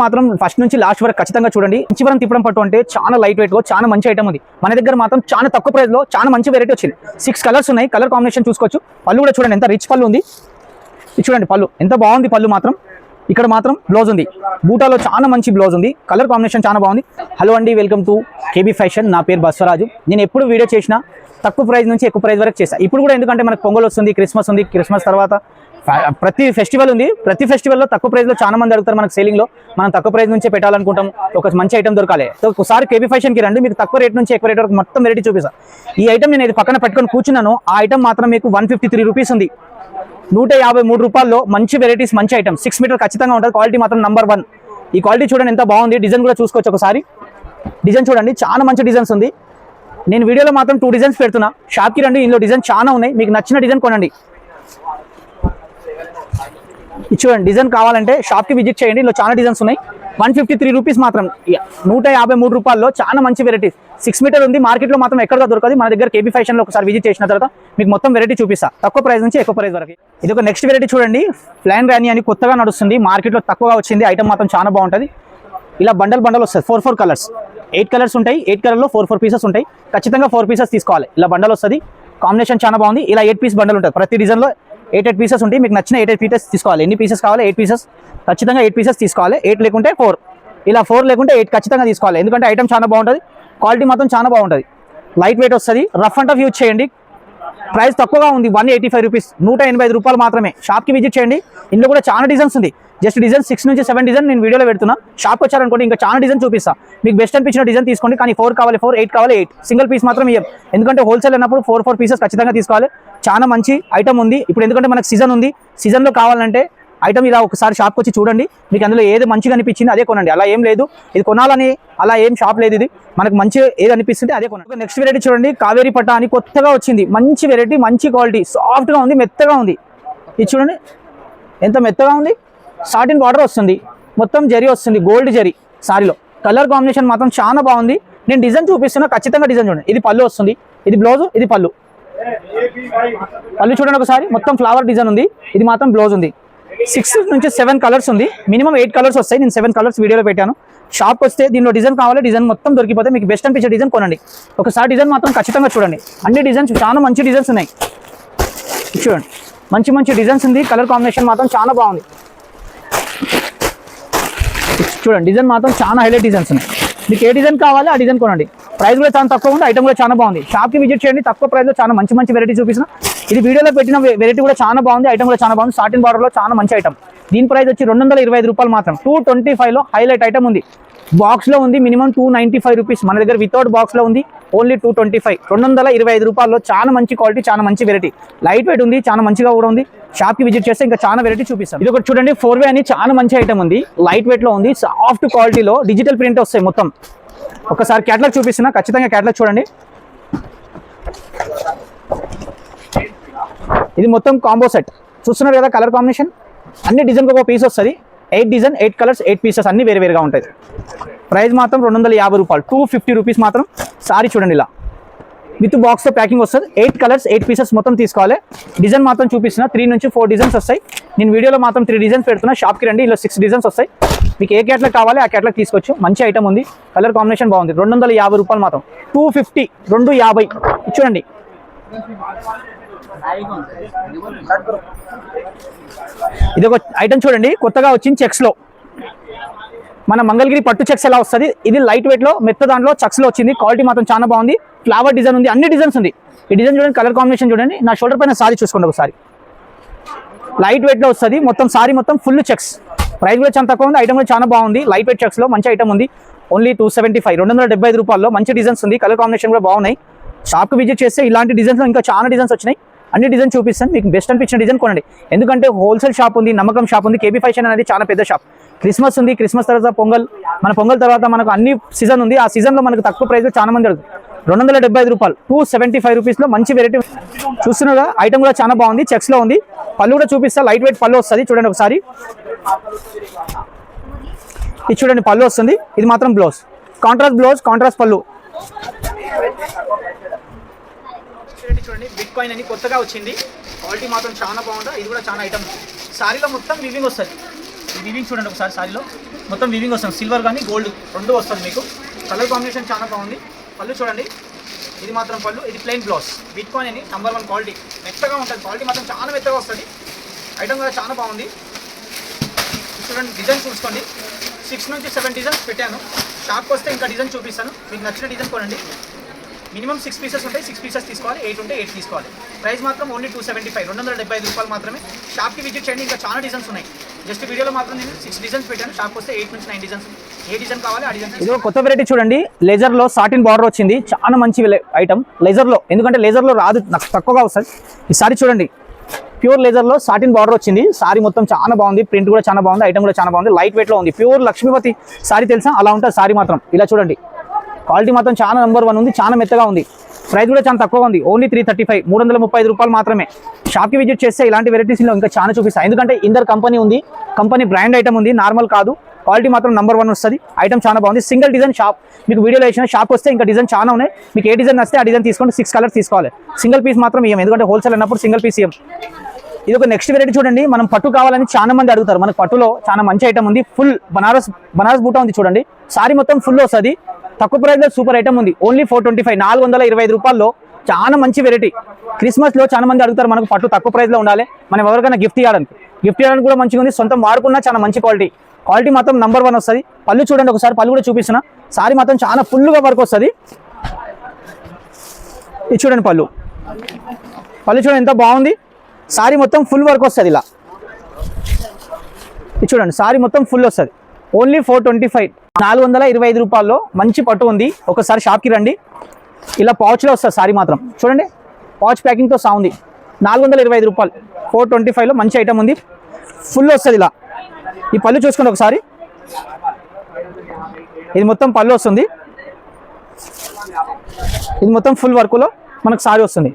మాత్రం ఫస్ట్ నుంచి లాస్ట్ వరకు ఖచ్చితంగా చూడండి. ఇంచివరం తిప్పడం పట్టు అంటే చాలా లైట్ వెయిట్ గా చాలా మంచి ఐటమ్ ఉంది. మన దగ్గర మాత్రం చాలా తక్కువ ప్రైస్ లో చాలా మంచి వెరైటీ వచ్చింది. 6 కలర్స్ ఉన్నాయి. కలర్ కాంబినేషన్ చూసుకోవచ్చు. పళ్ళు కూడా చూడండి ఎంత రిచ్ పళ్ళు ఉంది. ఇది చూడండి పళ్ళు ఎంత బాగుంది. పళ్ళు మాత్రం ఇక్కడ మాత్రం బ్లౌజ్ ఉంది. బూటాలో చాలా మంచి బ్లౌజ్ ఉంది. కలర్ కాంబినేషన్ చాలా బాగుంది. హలో అండి, వెల్కమ్ టు కేబీ ఫ్యాషన్. నా పేరు బస్వరాజు. నేను ఎప్పుడు వీడియో చేసినా తక్కువ ప్రైస్ నుంచి ఎక్కువ ప్రైస్ వరకు చేస్తాను. ఇప్పుడు కూడా ఎందుకంటే మనకు పొంగల్ వస్తుంది, క్రిస్మస్ ఉంది. క్రిస్మస్ తర్వాత ప్రతి ఫెస్టివల్ ఉంది. ప్రతి ఫెస్టివల్లో తక్కువ ప్రైస్లో చాలా మంది అడుగుతారు మనకు సేలింగ్లో. మనం తక్కువ ప్రైస్ నుంచే పెట్టాలనుకుంటాం. ఒక మంచి ఐటమ్ దొరకాలి. సో ఒకసారి కేబీ ఫ్యాషన్కి రండి, మీకు తక్కువ రేట్ నుంచి ఎక్కువ రేట్ వరకు మొత్తం వెరైటీ చూపిస్తాను. ఈ ఐటమ్ నేను ఇది పక్కన పెట్టుకొని కూర్చున్నాను. ఆ ఐటమ్ మాత్రం మీకు 153 రూపీస్ ఉంది. 153 రూపాయల్లో మంచి వెరైటీస్, మంచి ఐటమ్. 6 మీటర్ ఖచ్చితంగా ఉంటుంది. క్వాలిటీ మాత్రం నంబర్ 1. ఈ క్వాలిటీ చూడండి ఎంత బాగుంది. డిజైన్ కూడా చూసుకోవచ్చు. ఒకసారి డిజైన్ చూడండి, చాలా మంచి డిజైన్స్ ఉంది. నేను వీడియోలో మాత్రం 2 డిజైన్స్ పెడుతున్నా. షాప్కి రండి, ఇందులో డిజైన్ చాలా ఉన్నాయి. మీకు నచ్చిన డిజైన్ కొనండి. చూడండి డిజైన్ కావాలంటే షాప్కి విజిట్ చేయండి. ఇందులో చాలా డిజైన్స్ ఉన్నాయి. 153 రూపీస్ మాత్రం. 153 రూపాయల్లో చాలా మంచి వెరైటీస్. 6 మీటర్ ఉంది. మార్కెట్లో మాత్రం ఎక్కడగా దొరకదు. మన దగ్గర కేబీ ఫ్యాషన్లో ఒకసారి విజిట్ చేసిన తర్వాత మీకు మొత్తం వెరైటీ చూపిస్తా. తక్కువ ప్రైస్ నుంచి ఎక్కువ ప్రైస్ వరకు. ఇది ఒక నెక్స్ట్ వెరైటీ చూడండి. ప్లాన్ రాణి అని కొత్తగా నడుస్తుంది. మార్కెట్లో తక్కువగా వచ్చింది. ఐటమ్ మాత్రం చాలా బాగుంటుంది. ఇలా బండల్ వస్తుంది. 4 కలర్స్, 8 కలర్స్ ఉంటాయి. 8 కలర్లో 4 పీసెస్ ఉంటాయి. ఖచ్చితంగా 4 పీసెస్ తీసుకోవాలి. ఇలా బండల్ వస్తుంది. కాంబినేషన్ చాలా బాగుంది. ఇలా 8 పీస్ బండల్ ఉంటుంది. ప్రతి డిజైన్లో 8 పీసెస్ ఉంటాయి. మీకు నచ్చిన 8 పీసెస్ తీసుకోవాలి. ఎన్ని పీసెస్ కావాలి? 8 పీసెస్. ఖచ్చితంగా 8 పీసెస్ తీసుకోవాలి. 8 లేకుంటే 4. ఇలా 4 లేకుంటే 8 ఖచ్చితంగా తీసుకోవాలి. ఎందుకంటే ఐటమ్ చాలా బాగుంటుంది. క్వాలిటీ మాత్రం చాలా బాగుంటుంది. లైట్ వెయిట్ వస్తుంది. రఫ్ అండ్ టఫ్ యూజ్ చేయండి. ప్రైస్ తక్కువగా ఉంది. 185 రూపీస్, 185 రూపాయలు మాత్రమే. షాప్కి విజిట్ చేయండి. ఇందులో కూడా చాలా డిజైన్స్ ఉంది. జస్ట్ డిజైన్ 6 నుంచి 7 డిజైన్ నేను వీడియోలో పెడుతున్నా. షాప్కి వచ్చారనుకోండి ఇంకా చాలా డిజైన్ చూపిస్తా. మీకు బెస్ట్ అనిపించిన డిజైన్ తీసుకోండి. కానీ 4 కావాలి 4, 8 కావాలి 8. సింగిల్ పీస్ మాత్రం ఇయ్యం. ఎందుకంటే హోల్సేల్ అన్నప్పుడు 4 పీసెస్ ఖచ్చితంగా తీసుకోవాలి. చాలా మంచి ఐటమ్ ఉంది. ఇప్పుడు ఎందుకంటే మనకు సీజన్ ఉంది. సీజన్లో కావాలంటే ఐటమ్ ఇలా ఒకసారి షాప్కి వచ్చి చూడండి. మీకు అందులో ఏది మంచిగా అనిపించింది అదే కొనండి. అలా ఏం లేదు ఇది కొనాలని అలా ఏం షాప్ లేదు. ఇది మనకు మంచి ఏది అనిపిస్తుంది అదే కొనండి. నెక్స్ట్ వెరైటీ చూడండి. కావేరీ పట్ట అని కొత్తగా వచ్చింది. మంచి వెరైటీ, మంచి క్వాలిటీ, సాఫ్ట్గా ఉంది, మెత్తగా ఉంది. ఇది చూడండి ఎంత మెత్తగా ఉంది. సాటిన్ బార్డర్ వస్తుంది. మొత్తం జరీ వస్తుంది, గోల్డ్ జరీ సారీలో. కలర్ కాంబినేషన్ మాత్రం చాలా బాగుంది. నేను డిజైన్ చూపిస్తున్నా. ఖచ్చితంగా డిజైన్ చూడండి. ఇది పళ్ళు వస్తుంది. ఇది బ్లౌజ్, ఇది పళ్ళు. పళ్ళు చూడండి ఒకసారి. మొత్తం ఫ్లవర్ డిజైన్ ఉంది. ఇది మాత్రం బ్లౌజ్ ఉంది. 6 నుంచి 7 కలర్స్ ఉంది. మినిమం 8 కలర్స్ వస్తాయి. నేను 7 కలర్స్ వీడియోలో పెట్టాను. షాప్కి వస్తే దీనిలో డిజైన్ కావాలి. డిజైన్ మొత్తం దొరికిపోతే మీకు బెస్ట్ అనిపించే డిజైన్ కొనండి. ఒకసారి డిజైన్ మాత్రం ఖచ్చితంగా చూడండి. అన్ని డిజైన్స్ చాలా మంచి డిజైన్స్ ఉన్నాయి. చూడండి మంచి మంచి డిజైన్స్ ఉంది. కలర్ కాంబినేషన్ మాత్రం చాలా బాగుంది. చూడండి డిజైన్ మాత్రం చాలా హైలైట్ డిజైన్స్ ఉన్నాయి. మీకు ఏ డిజైన్ కావాలి ఆ డిజైన్ కొనండి. ప్రైస్ కూడా చాలా తక్కువ ఉంది. ఐటమ్ కూడా చాలా బాగుంది. షాప్కి విజిట్ చేయండి. తక్కువ ప్రైస్లో చాలా మంచి మంచి వెరైటీ చూపిస్తున్నా. ఇది వీడియోలో పెట్టిన వెరైటీ కూడా చాలా బాగుంది. ఐటమ్ కూడా చాలా బాగుంది. సాటిన్ బార్డర్లో చాలా మంచి ఐటమ్. దీని ప్రైస్ వచ్చి 225 రూపాయలు మాత్రం. 225లో హైలైట్ ఐటమ్ ఉంది. బాక్స్లో ఉంది. Minimum 295 rupees. మన దగ్గర వితౌట్ బాక్స్లో ఉంది. ఓన్లీ 225. 225 రూపాయల్లో చాలా మంచి క్వాలిటీ, చాలా మంచి వెరైటీ. లైట్ వెయిట్ ఉంది. చాలా మంచిగా కూడా ఉంది. షాప్కి విజిట్ చేస్తే ఇంకా చాలా వెరైటీ చూపిస్తాం. ఇది ఒకటి చూడండి. 4 అని చాలా మంచి ఐటమ్ ఉంది. లైట్ వెయిట్లో ఉంది. సాఫ్ట్ క్వాలిటీలో డిజిటల్ ప్రింట్ వస్తాయి మొత్తం. ఒకసారి క్యాటలాగ్ చూపిస్తున్నా. ఖచ్చితంగా క్యాటలాగ్ చూడండి. ఇది మొత్తం కాంబో సెట్ చూస్తున్నారు కదా. కలర్ కాంబినేషన్ అన్ని డిజైన్కి ఒక పీస్ వస్తుంది. 8 డిజైన్, 8 కలర్స్, 8 పీసెస్ అన్ని వేరే వేరేగా ఉంటాయి. ప్రైస్ మాత్రం 250 రూపాయలు. 250 రూపీస్ మాత్రం. సారీ చూడండి ఇలా విత్ బాక్స్తో ప్యాకింగ్ వస్తుంది. 8 కలర్స్, 8 పీసెస్ మొత్తం తీసుకోవాలి. డిజైన్ మాత్రం చూపిస్తున్నా. 3 నుంచి 4 డిజైన్స్ వస్తాయి. నేను వీడియోలో మాత్రం 3 డిజైన్స్ పెడుతున్నా. షాప్కి రండి. ఇలా 6 డిజైన్స్ వస్తాయి. మీకు ఏ క్యాటలాగ్ కావాలి ఆ క్యాటలాగ్ తీసుకోవచ్చు. మంచి ఐటమ్ ఉంది. కలర్ కాంబినేషన్ బాగుంది. 250 రూపాయలు మాత్రం. 250, 250 చూడండి. ఇది ఒక ఐటమ్ చూడండి. కొత్తగా వచ్చింది చెక్స్లో. మన మంగళగిరి పట్టు చెక్స్ ఎలా వస్తుంది. ఇది లైట్ వెయిట్లో మెత్త దాంట్లో చెక్స్లో వచ్చింది. క్వాలిటీ మాత్రం చాలా బాగుంది. ఫ్లవర్ డిజైన్ ఉంది. అన్ని డిజైన్స్ ఉంది. ఈ డిజైన్ చూడండి. కలర్ కాంబినేషన్ చూడండి. నా షోల్డర్ పైన సారీ చూసుకోండి ఒకసారి. లైట్ వెయిట్లో వస్తుంది. మొత్తం సారీ మొత్తం ఫుల్ చెక్స్. ప్రైస్ కూడా చాలా తక్కువ ఉంది. ఐటమ్ కూడా చాలా బాగుంది. లైట్ వెయిట్ చెక్స్లో మంచి ఐటమ్ ఉంది. ఓన్లీ 275, 275 రూపాయల్లో మంచి డిజైన్స్ ఉంది. కలర్ కాంబినేషన్ కూడా బాగున్నాయి. షాప్కి విజిట్ చేస్తే ఇలాంటి డిజైన్స్లో ఇంకా చాలా డిజైన్స్ వచ్చినాయి. అన్ని డిజైన్ చూపిస్తాను. మీకు బెస్ట్ అనిపించిన డిజైన్ కొనండి. ఎందుకంటే హోల్సేల్ షాప్ ఉంది, నమ్మకం షాప్ ఉంది. కేబీ ఫ్యాషన్ అనేది చాలా పెద్ద షాప్. క్రిస్మస్ ఉంది. క్రిస్మస్ తర్వాత పొంగల్. మన పొంగల్ తర్వాత మనకు అన్ని సీజన్ ఉంది. ఆ సీజన్లో మనకు తక్కువ ప్రైస్లో చాలా మంది అడుగుతారు. 275 రూపాయలు. 275 రూపీస్లో మంచి వెరైటీ చూస్తున్నారుగా. ఐటమ్ కూడా చాలా బాగుంది. చెక్స్లో ఉంది. పళ్ళు కూడా చూపిస్తా. లైట్ వెయిట్ పళ్ళు వస్తుంది. చూడండి ఒకసారి. ఇది చూడండి పళ్ళు వస్తుంది. ఇది మాత్రం బ్లౌజ్. కాంట్రాస్ట్ బ్లౌజ్, కాంట్రాస్ట్ పళ్ళు. చూడండి బిట్ కాయిన్ అని కొత్తగా వచ్చింది. క్వాలిటీ మాత్రం చాలా బాగుంటుంది. ఇది కూడా చాలా ఐటమ్. సారీలో మొత్తం వివింగ్ వస్తుంది. ఈ వివింగ్ చూడండి ఒకసారి. సారీలో మొత్తం వీవింగ్ వస్తుంది, సిల్వర్ కానీ గోల్డ్ రెండు వస్తుంది మీకు. కలర్ కాంబినేషన్ చాలా బాగుంది. పళ్ళు చూడండి, ఇది మాత్రం పళ్ళు, ఇది ప్లెయిన్ బ్లౌజ్. బిట్కాయిన్ అని నెంబర్ 1 క్వాలిటీ, మెత్తగా ఉంటుంది. క్వాలిటీ మాత్రం చాలా మెత్తగా వస్తుంది. ఐటమ్ కూడా చాలా బాగుంది. చూడండి, డిజైన్ చూసుకోండి. 6 నుంచి 7 డిజైన్స్ పెట్టాను. షాప్కి వస్తే ఇంకా డిజైన్ చూపిస్తాను. మీకు నచ్చిన డిజైన్ కొనండి. మినిమం 6 పీసెస్ ఉంటాయి, 6 పీసెస్ తీసుకోవాలి. 8 ఉంటే 8 తీసుకోవాలి. ప్రైస్ మాత్రం ఓన్లీ 275, 275 రూపాయలు మాత్రమే. షాప్కి విజిట్ చేయండి, ఇంకా చాలా డిజైన్స్ ఉన్నాయి. జస్ట్ వీడియోలో మాత్రం నేను 6 డిజైన్స్ పెట్టాను. షాప్కి వస్తే 8 నుంచి 9 డిజైన్స్. ఏ డిజైన్ కావాలి ఆ డిజైన్. ఇది కొత్త వెరైటీ చూడండి, లేజర్లో సాటిన్ బార్డర్ వచ్చింది. చాలా మంచి ఐటమ్ లేజర్లో, ఎందుకంటే లేజర్లో రాదు, నాకు తక్కువగా వస్తుంది. ఈసారి చూడండి, ప్యూర్ లేజర్లో సాటిన్ బార్డర్ వచ్చింది. సారీ మొత్తం చాలా బాగుంది, ప్రింట్ కూడా చాలా బాగుంది, ఐటమ్ కూడా చాలా బాగుంది. లైట్ వెయిట్లో ఉంది. ప్యూర్ లక్ష్మీపతి సారీ తెలుసా, అలా ఉంటుంది సారీ మాత్రం. ఇలా చూడండి, క్వాలిటీ మాత్రం చాలా నెంబర్ 1 ఉంది, చాలా మెత్తగా ఉంది. ప్రైస్ కూడా చాలా తక్కువగా ఉంది, ఓన్లీ 335, 335 రూపాయలు మాత్రమే. షాప్కి విజిట్ చేస్తే ఇలాంటి వెరైటీస్లో ఇంకా చాలా చూపిస్తాను. ఎందుకంటే ఇందర్ కంపెనీ ఉంది, కంపెనీ బ్రాండ్ ఐటమ్ ఉంది, నార్మల్ కాదు. క్వాలిటీ మాత్రం నెంబర్ 1 వస్తుంది. ఐటమ్ చాలా బాగుంది. సింగిల్ డిజైన్ షాప్ మీకు వీడియోలో వేసిన. షాప్ వస్తే ఇంకా డిజైన్ చాలా ఉన్నాయి. మీకు ఏ డిజైన్ వస్తే ఆ డిజైన్ తీసుకోండి. 6 కలర్స్ తీసుకోవాలి. సింగిల్ పీస్ మాత్రం ఇవ్వం, ఎందుకంటే హోల్సేల్ అన్నప్పుడు సింగిల్ పీస్ ఇవ్వం. ఇది ఒక నెక్స్ట్ వెరైటీ చూడండి. మనం పట్టు కావాలని చాలా మంది అడుగుతారు. మనకు పట్టులో చాలా మంచి ఐటమ్ ఉంది. ఫుల్ బనారస్ బూటా ఉంది చూడండి. సారీ మొత్తం ఫుల్ వస్తుంది. తక్కువ ప్రైస్లో సూపర్ ఐటమ్ ఉంది. ఓన్లీ 425, 425 రూపాయల్లో చాలా మంచి వెరైటీ. క్రిస్మస్లో చాలా మంది అడుగుతారు మనకు పట్టు తక్కువ ప్రైస్లో ఉండాలి, మనం ఎవరికైనా గిఫ్ట్ ఇవ్వడానికి కూడా మంచిగా ఉంది. సొంతం వాడుకున్నా చాలా మంచి క్వాలిటీ మాత్రం నెంబర్ 1 వస్తుంది. పళ్ళు చూడండి ఒకసారి, పళ్ళు కూడా చూపిస్తున్నా. సారీ మాత్రం చాలా ఫుల్గా వర్క్ వస్తుంది. ఇది చూడండి, పళ్ళు చూడండి ఎంత బాగుంది. సారీ మొత్తం ఫుల్ వర్క్ వస్తుంది. ఇలా ఇది చూడండి, సారీ మొత్తం ఫుల్ వస్తుంది. ఓన్లీ 425, 425 రూపాయల్లో మంచి పట్టు ఉంది. ఒకసారి షాప్కి రండి. ఇలా పౌచ్లో వస్తుంది సారీ మాత్రం. చూడండి, పౌచ్ ప్యాకింగ్తో ఉంది. 425 రూపాయలు, 425లో మంచి ఐటమ్ ఉంది. ఫుల్ వస్తుంది. ఇలా ఈ పళ్ళు చూసుకోండి ఒకసారి. ఇది మొత్తం పళ్ళు వస్తుంది. ఇది మొత్తం ఫుల్ వర్క్లో మనకు సారీ వస్తుంది.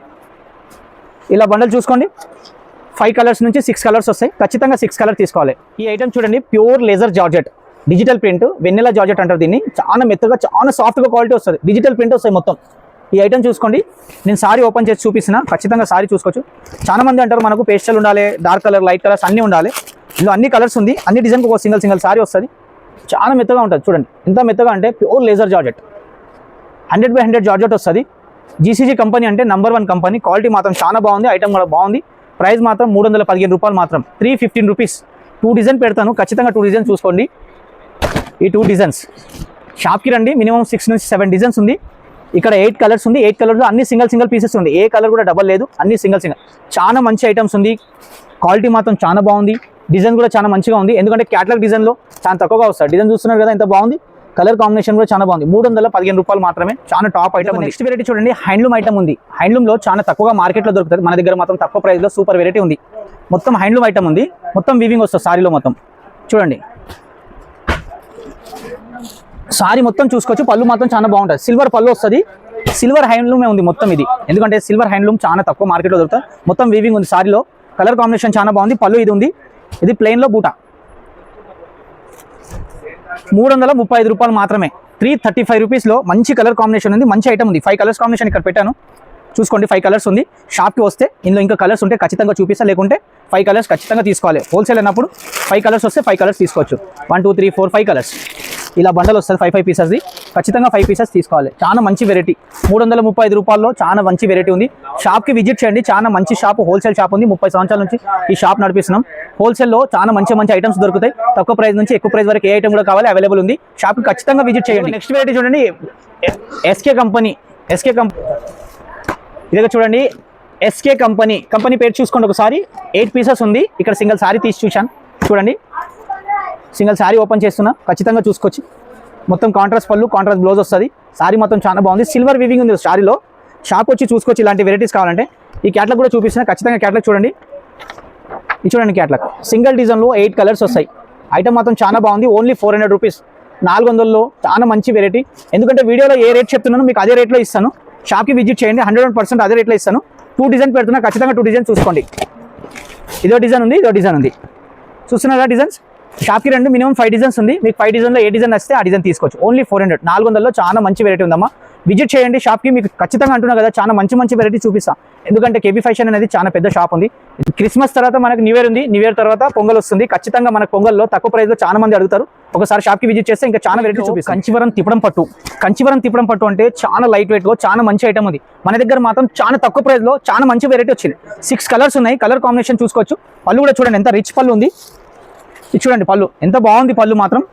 ఇలా బండల్ చూసుకోండి. 5 కలర్స్ నుంచి 6 కలర్స్ వస్తాయి. ఖచ్చితంగా 6 కలర్ తీసుకోవాలి. ఈ ఐటమ్ చూడండి, pure laser georgette, digital print, వెన్నెలా జార్జెట్ అంటారు దీన్ని. చాలా మెత్తగా, చాలా సాఫ్ట్గా క్వాలిటీ వస్తుంది. డిజిటల్ ప్రింట్ వస్తాయి మొత్తం. ఈ ఐటమ్ చూసుకోండి. నేను సారీ ఓపెన్ చేసి చూపిస్తున్నా, ఖచ్చితంగా సారీ చూసుకోవచ్చు. చాలా మంది అంటారు మనకు పేస్టల్ ఉండాలి, డార్క్ కలర్, లైట్ కలర్స్ అన్నీ ఉండాలి. ఇందులో అన్ని కలర్స్ ఉంది. అన్ని డిజైన్కి ఒక సింగిల్ సారీ వస్తుంది. చాలా మెత్తగా ఉంటుంది. చూడండి ఎంత మెత్తగా అంటే ప్యూర్ లేజర్ జార్జెట్, 100/100 జార్జెట్ వస్తుంది. జీసీజీ కంపెనీ అంటే నెంబర్ 1 కంపెనీ. క్వాలిటీ మాత్రం చాలా బాగుంది. ఐటమ్ కూడా బాగుంది. ప్రైస్ మాత్రం 315 రూపాయలు మాత్రం, 315 రూపీస్. 2 డిజైన్ పెడతాను, ఖచ్చితంగా 2 డిజైన్ చూసుకోండి. ఈ 2 డిజైన్స్ షాప్కి రండి. మినిమం 6 నుంచి 7 డిజైన్స్ ఉంది. ఇక్కడ 8 కలర్స్ ఉంది. 8 కలర్లో అన్ని సింగిల్ పీసెస్ ఉంది. ఏ కలర్ కూడా డబల్ లేదు, అన్ని సింగిల్. చాలా మంచి ఐటమ్స్ ఉంది. క్వాలిటీ మాత్రం చాలా బాగుంది. డిజైన్ కూడా చాలా మంచిగా ఉంది. ఎందుకంటే క్యాటలాగ్ డిజైన్లో చాలా తక్కువగా వస్తుంది. డిజైన్ చూస్తున్నారు కదా ఎంత బాగుంది. కలర్ కాంబినేషన్ కూడా చాలా బాగుంది. 315 రూపాయలు మాత్రమే. చాలా టాప్ ఐటమ్. నెక్స్ట్ వెరైటీ చూడండి, హ్యాండ్లూమ్ ఐటమ్ ఉంది. హ్యాండ్లూమ్లో చాలా తక్కువగా మార్కెట్లో దొరుకుతుంది. మన దగ్గర మాత్రం తక్కువ ప్రైస్లో సూపర్ వెరైటీ ఉంది. మొత్తం హ్యాండ్లూమ్ ఐటమ్ ఉంది. మొత్తం వీవింగ్ వస్తుంది సారీలో మొత్తం. చూడండి, సారీ మొత్తం చూసుకోవచ్చు. పళ్ళు మాత్రం చాలా బాగుంటుంది. సిల్వర్ పళ్ళు వస్తుంది. సిల్వర్ హ్యాండ్లూమే ఉంది మొత్తం ఇది. ఎందుకంటే సిల్వర్ హ్యాండ్లూమ్ చాలా తక్కువ మార్కెట్లో దొరుకుతుంది. మొత్తం వీవింగ్ ఉంది సారీలో. కలర్ కాంబినేషన్ చాలా బాగుంది. పళ్ళు ఇది ఉంది. ఇది ప్లెయిన్లో బూటా. 335 రూపాయలు మాత్రమే. 335 రూపీస్లో మంచి కలర్ కాంబినేషన్ ఉంది. మంచి ఐటమ్ ఉంది. 5 కలర్స్ కాంబినేషన్ ఇక్కడ పెట్టాను చూసుకోండి. 5 కలర్స్ ఉంది. షాప్కి వస్తే ఇందులో ఇంకా కలర్స్ ఉంటే ఖచ్చితంగా చూపిస్తా, లేకుంటే 5 కలర్స్ ఖచ్చితంగా తీసుకోవాలి. హోల్సేల్ అన్నప్పుడు 5 కలర్స్ వస్తే 5 కలర్స్ తీసుకోవచ్చు. 1 2 3 4 5 కలర్స్ ఇలా బండల్ వస్తుంది. 5 పీసెస్ది. ఖచ్చితంగా 5 పీసెస్ తీసుకోవాలి. చాలా మంచి వెరైటీ. 335 రూపాయల్లో చాలా మంచి వెరైటీ ఉంది. షాప్కి విజిట్ చేయండి. చాలా మంచి షాప్, హోల్సేల్ షాప్ ఉంది. 30 సంవత్సరాల నుంచి ఈ షాప్ నడిపిస్తున్నాం. హోల్సేల్లో చాలా మంచి ఐటమ్స్ దొరుకుతాయి. తక్కువ ప్రైస్ నుంచి ఎక్కువ ప్రైస్ వరకు ఏ ఐటమ్ కూడా కావాలి అవైలబుల్ ఉంది. షాప్కి ఖచ్చితంగా విజిట్ చేయండి. నెక్స్ట్ వెరైటీ చూడండి, ఎస్కే కంపెనీ. ఇదిగా చూడండి, ఎస్కే కంపెనీ పేరు చూసుకోండి ఒకసారి. 8 పీసెస్ ఉంది. ఇక్కడ సింగిల్ సారీ తీసి చూశాను చూడండి. సింగిల్ సారీ ఓపెన్ చేస్తున్నా, ఖచ్చితంగా చూసుకోవచ్చు. మొత్తం కాంట్రాస్ట్ పళ్ళు, కాంట్రాస్ట్ బ్లౌజ్ వస్తుంది. సారీ మొత్తం చాలా బాగుంది. సిల్వర్ వీవింగ్ ఉంది సారీలో. షాప్ వచ్చి చూసుకోవచ్చు. ఇలాంటి వెరైటీస్ కావాలంటే ఈ క్యాటలాగ్ కూడా చూపిస్తున్నా. ఖచ్చితంగా క్యాటలాగ్ చూడండి. ఇది చూడండి క్యాటలాగ్. సింగిల్ డిజైన్లో 8 కలర్స్ వస్తాయి. ఐటమ్ మాత్రం చాలా బాగుంది. Only 400 rupees. 400లో చాలా మంచి వెరైటీ. ఎందుకంటే వీడియోలో ఏ రేట్ చెప్తున్నానో మీకు అదే రేట్లో ఇస్తాను. షాప్కి విజిట్ చేయండి. 100% అదే రేట్లో ఇస్తాను. 2 డిజైన్ పెడుతున్నా, ఖచ్చితంగా 2 డిజైన్ చూసుకోండి. ఇదో డిజైన్ ఉంది, ఇదో డిజైన్ ఉంది. చూస్తున్నారా డిజైన్స్? షాప్కి రండి. మినిమం 5 డిజైన్స్ ఉంది. మీకు 5 డిజైన్లో ఏ డిజైన్ వస్తే ఆ డిజైన్ తీసుకోవచ్చు. ఓన్లీ 400. 400లో చాలా మంచి వెరైటీ ఉందమ్మా. విజిట్ చేయండి షాప్కి. మీకు ఖచ్చితంగా అంటున్నా కదా చాలా మంచి మంచి వెరైటీ చూపిస్తా. ఎందుకంటే కేబీ ఫ్యాషన్ అనేది చాలా పెద్ద షాప్ ఉంది. క్రిస్మస్ తర్వాత మనకు న్యూ ఇయర్ ఉంది, న్యూ ఇయర్ తర్వాత పొంగల్ వస్తుంది. ఖచ్చితంగా మనకు పొంగల్లో తక్కువ ప్రైస్లో చాలా మంది అడుగుతారు. ఒకసారి షాప్కి విజిట్ చేస్తే ఇంకా చాలా వెరైటీ చూపిస్తాం. కంచివరం తిప్పడం పట్టు. కంచివరం తిప్పడం పట్టు అంటే చాలా లైట్ వెయిట్లో చాలా మంచి ఐటమ్ ఉంది. మన దగ్గర మాత్రం చాలా తక్కువ ప్రైస్లో చాలా మంచి వెరైటీ వచ్చింది. 6 కలర్స్ ఉన్నాయి. కలర్ కాంబినేషన్ చూసుకోవచ్చు. పళ్ళు కూడా చూడండి ఎంత రిచ్ పళ్ళు ఉంది. ఇది చూడండి పళ్ళు ఎంత బాగుంది. పళ్ళు మాత్రం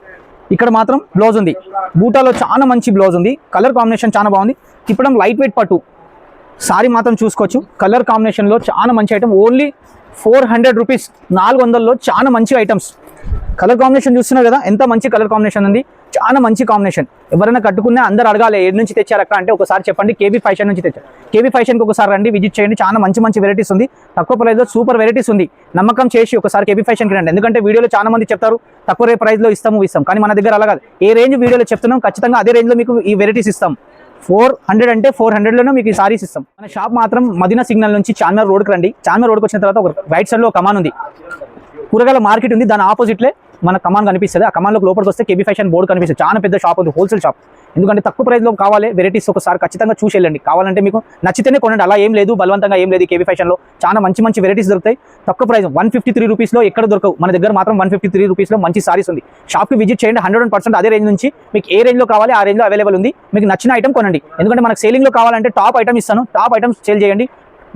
ఇక్కడ మాత్రం బ్లౌజ్ ఉంది. బూటాలో చాలా మంచి బ్లౌజ్ ఉంది. కలర్ కాంబినేషన్ చాలా బాగుంది. తిప్పడం లైట్ వెయిట్ పట్టు. సారీ మాత్రం చూసుకోవచ్చు. కలర్ కాంబినేషన్లో చాలా మంచి ఐటమ్. Only 400 rupees. 400లో చాలా మంచి ఐటమ్స్. కలర్ కాంబినేషన్ చూస్తున్నారు కదా ఎంత మంచి కలర్ కాంబినేషన్ ఉంది. చాలా మంచి కాంబినేషన్. ఎవరైనా కట్టుకున్నా అందరు అడగాలి ఏడు నుంచి తెచ్చారు అక్క అంటే ఒకసారి చెప్పండి కేబీ ఫ్యాషన్ నుంచి తెచ్చారు. కేబీ ఫ్యాషన్కి ఒకసారి రండి, విజిట్ చేయండి. చాలా మంచి మంచి వెరైటీస్ ఉంది. తక్కువ ప్రైస్లో సూపర్ వెరైటీస్ ఉంది. నమ్మకం చేసి ఒకసారి కేబీ ఫ్యాషన్కి రండి. ఎందుకంటే వీడియోలో చాలా మంది చెప్తారు తక్కువ ప్రైస్లో ఇస్తాం. కానీ మన దగ్గర అలా కాదు. ఏ రేంజ్ వీడియోలో చెప్తున్నాం ఖచ్చితంగా అదే రేంజ్లో మీకు ఈ వెరైటీస్ ఇస్తాం. 400 అంటే 400లోనే మీకు ఈ సారీస్ ఇస్తాం. మన షాప్ మాత్రం మదీనా సిగ్నల్ నుంచి చార్మినార్ రోడ్కి రండి. చార్మినార్ రోడ్కి వచ్చిన తర్వాత ఒక రైట్ సైడ్లో ఒక కమాన్ ఉంది. కూరగాయల మార్కెట్ ఉంది. దాని ఆపోజిట్లే మన కమాన్ కనిపిస్తుంది. ఆ కమాన్లోకి లోపలికి వస్తే కేబీ ఫ్యాషన్ బోర్డు కనిపిస్తుంది. చాలా పెద్ద షాప్ ఉంది, హోల్సేల్ షాప్. ఎందుకంటే తక్కువ ప్రైస్లో కావాలి వెరైటీస్ ఒకసారి ఖచ్చితంగా చూసి వెళ్ళండి. కావాలంటే మీకు నచ్చితేనే కొనండి. అలా ఏం లేదు, బలవంతంగా ఏం లేదు. కేబీ ఫ్యాషన్లో చాలా మంచి మంచి వెరైటీస్ దొరుకుతాయి. తక్కువ ప్రైస్ 153 రూపీస్లో ఎక్కడ దొరకవు. మన దగ్గర మాత్రం 153 రూపీస్లో మంచి సారీస్ ఉంది. షాప్కి విజిట్ చేయండి. 100% అదే రేంజ్ నుంచి మీకు ఏ రేంజ్లో కావాలి ఆ రేంజ్లో అవైలబుల్ ఉంది. మీకు నచ్చిన ఐటమ్ కొనండి. ఎందుకంటే మనకు సేలింగ్లో కావాలంటే టాప్ ఐటమ్ ఇస్తాను. టాప్ ఐటమ్స్ సేల్ చేయండి.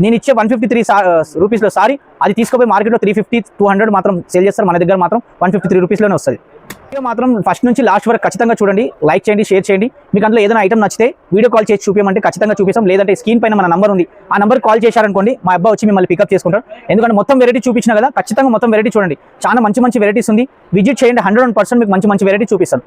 నేను ఇచ్చే 153 రూపీస్లో సారీ అది తీసుకుపోయి మార్కెట్లో 350, 200 మాత్రం సేల్ చేస్తారు. మన దగ్గర మాత్రం 153 రూపీస్లోనే వస్తుంది. వీడియో మాత్రం ఫస్ట్ నుంచి లాస్ట్ వరకు ఖచ్చితంగా చూడండి. లైక్ చేయండి, షేర్ చేయండి. మీకు అందులో ఏదైనా ఐటమ్ నచ్చితే వీడియో కాల్ చేసి చూపించమంటే ఖచ్చితంగా చూపిస్తాం. లేదంటే స్క్రీన్ పైన మన నంబర్ ఉంది. ఆ నంబర్ కాల్ చేశారనుకోండి మా అబ్బాయి వచ్చి మిమ్మల్ని పికప్ చేసుకుంటారు. ఎందుకంటే మొత్తం వెరైటీ చూపించిన కదా ఖచ్చితంగా మొత్తం వెరైటీ చూడండి. చాలా మంచి మంచి వెరైటీస్ ఉంది. విజిట్ చేయండి. 100% మీకు మంచి మంచి వెరైటీ చూపిస్తాను.